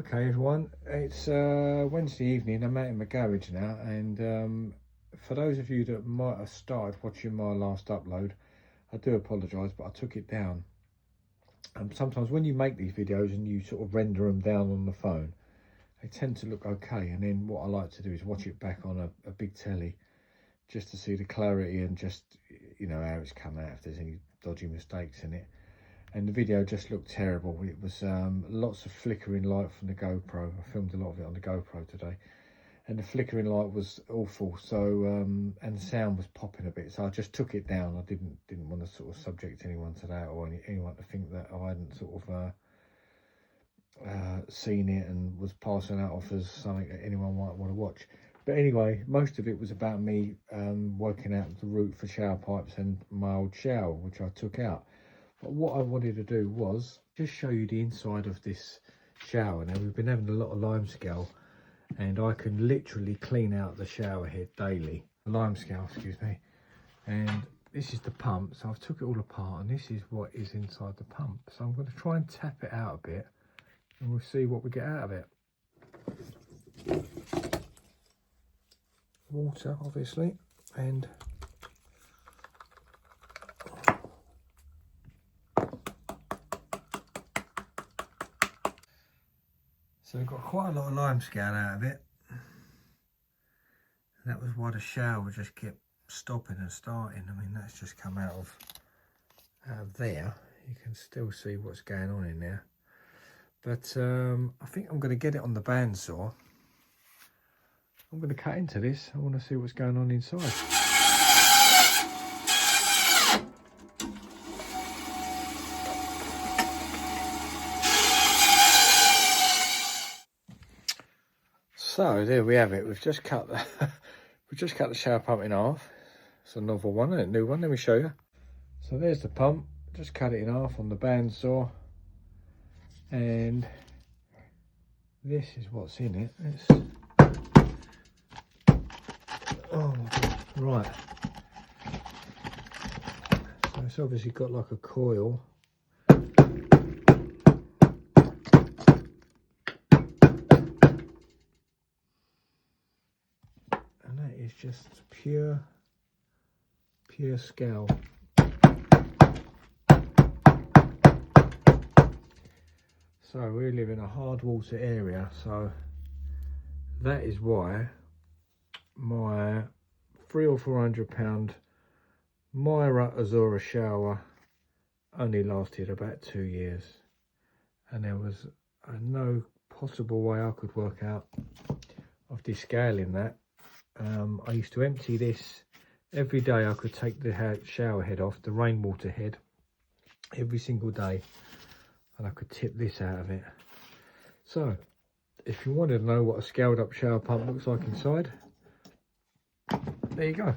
Okay everyone, it's Wednesday evening. I'm out in my garage now, and for those of you that might have started watching my last upload, I do apologise, but I took it down. Sometimes when you make these videos and you sort of render them down on the phone, they tend to look okay, and then what I like to do is watch it back on a big telly just to see the clarity and just, you know, how it's come out, if there's any dodgy mistakes in it. And the video just looked terrible. It was lots of flickering light from the GoPro. I filmed a lot of it on the GoPro today, and the flickering light was awful. So and the sound was popping a bit. So I just took it down. I didn't want to sort of subject anyone to that, or anyone to think that I hadn't sort of seen it and was passing that off as something that anyone might want to watch. But anyway, most of it was about me working out the route for shower pipes and my old shower, which I took out. But what I wanted to do was just show you the inside of this shower. Now, we've been having a lot of limescale, and I can literally clean out the shower head daily. Limescale, excuse me. And this is the pump, so I've took it all apart, and this is what is inside the pump. So I'm going to try and tap it out a bit, and we'll see what we get out of it. Water, obviously, and so we've got quite a lot of limescale out of it. And that was why the shower just kept stopping and starting. I mean, that's just come out of there. You can still see what's going on in there. But I think I'm going to get it on the bandsaw. I'm going to cut into this. I want to see what's going on inside. So there we have it. We've just cut the shower pump in half. It's a novel one, isn't it? New one. Let me show you. So there's the pump. Just cut it in half on the bandsaw, and this is what's in it. Oh my God. Right. So it's obviously got like a coil. It's just pure scale. So we live in a hard water area, so that is why my £300 or £400 Myra Azura shower only lasted about 2 years, and there was no possible way I could work out of descaling that. I used to empty this every day. I could take the shower head off, the rainwater head, every single day, and I could tip this out of it. So if you wanted to know what a scaled up shower pump looks like inside, there you go.